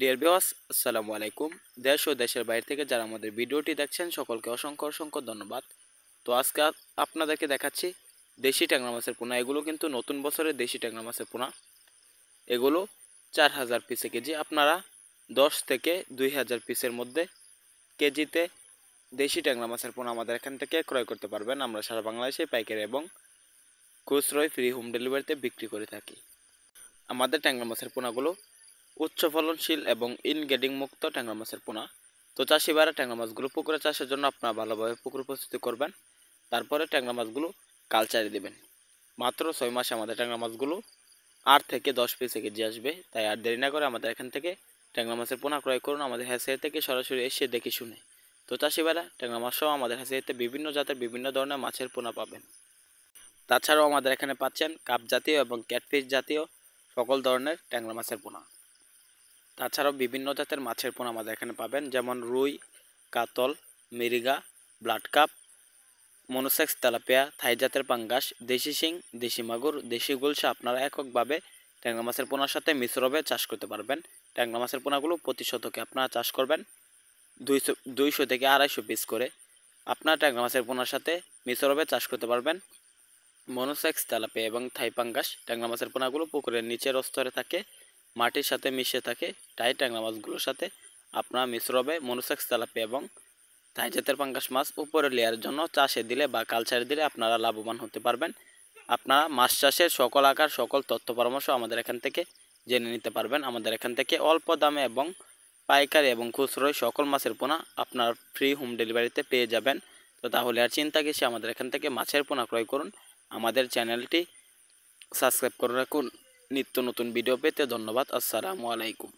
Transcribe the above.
Dear viewers, আসসালামু আলাইকুম। দেশ ও দেশের বাইরে থেকে যারা আমাদের ভিডিওটি দেখছেন সকলকে অসংখ্য অসংখ্য ধন্যবাদ। তো আজকে আপনাদেরকে দেখাচ্ছি দেশি ট্যাংরা মাছের পোনা। এগুলো কিন্তু নতুন বছরের দেশি ট্যাংরা মাছের পোনা। এগুলো 4000 পিসে কেজি। আপনারা 10 থেকে 2000 পিসের মধ্যে কেজিতে দেশি ট্যাংরা মাছের পোনা আমাদের এখান থেকে ক্রয় করতে পারবেন। আমরা সারা বাংলাদেশে পাইকারি এবং খুচরোয় ফ্রি হোম ডেলিভারিতে বিক্রি করে থাকি। আমাদের ট্যাংরা মাছের পোনাগুলো উচ্চ ফলনশীল এবং ইনগেডিং মুক্ত ট্যাংরা মাছের পোনা। তো চাষি ভাইরা ট্যাংরা মাছগুলো পুকুরে চাষের জন্য আপনারা ভালোভাবে পুকুর প্রস্তুতি করবেন। তারপরে ট্যাংরা মাছগুলো কালচারে দিবেন। মাত্র 6 মাসে আমাদের ট্যাংরা মাছগুলো 8 থেকে 10 পিসে কেজি আসবে। তাই আর দেরি না করে আমাদের এখান থেকে ট্যাংরা মাছের পোনা ক্রয় করুন, আমাদের হ্যাচারি থেকে সরাসরি এসে দেখে শুনে। তো চাষি ভাইরা ট্যাংরা মাছ সহ আমাদের হ্যাচারিতে বিভিন্ন জাতের বিভিন্ন ধরনের মাছের পোনা পাবেন। তাছাড়াও আমাদের এখানে পাচ্ছেন কাপ জাতীয় এবং ক্যাটফিশ জাতীয় সকল ধরনের ট্যাংরা মাছের পোনা। তাছাড়াও বিভিন্ন জাতের মাছের পোনা আমাদের এখানে পাবেন, যেমন রুই, কাতল, মিরিগা, ব্লাড কাপ, মনোসেক্স তেলাপিয়া, থাই জাতের পাঙ্গাস, দেশি শিং, দেশি মাগুর, দেশি গুলশা। আপনারা এককভাবে ট্যাংরা মাছের পোনার সাথে মিশ্রভাবে চাষ করতে পারবেন। ট্যাংরা মাছের পোনাগুলো প্রতি শতকে আপনারা চাষ করবেন 200 থেকে 250 পিস করে। আপনারা ট্যাংরা মাছের পোনার সাথে মিশ্রভাবে চাষ করতে পারবেন মনোসেক্স তেলাপিয়া এবং থাই পাঙ্গাস। ট্যাংরা মাছের পোনাগুলো পুকুরের নিচের স্তরে থাকে, মাটির সাথে মিশে থাকে। তাই ট্যাংরা মাছগুলোর সাথে আপনারা মিশ্রভাবে মনোসেক্স তেলাপিয়া এবং থাই জাতের পাঙ্গাস মাছ উপরের লেয়ারের জন্য চাষে দিলে বা কালচারে দিলে আপনারা লাভবান হতে পারবেন। আপনারা মাছ চাষের সকল আকার সকল তথ্য পরামর্শ আমাদের এখান থেকে জেনে নিতে পারবেন। আমাদের এখান থেকে অল্প দামে এবং পাইকারি এবং খুচরোয় সকল মাছের পোনা আপনার ফ্রি হোম ডেলিভারিতে পেয়ে যাবেন। তো তাহলে আর চিন্তা কিসে, আমাদের এখান থেকে মাছের পোনা ক্রয় করুন। আমাদের চ্যানেলটি সাবস্ক্রাইব করে রাখুন নিত্য নতুন ভিডিও পেতে। ধন্যবাদ। আসসালামু আলাইকুম।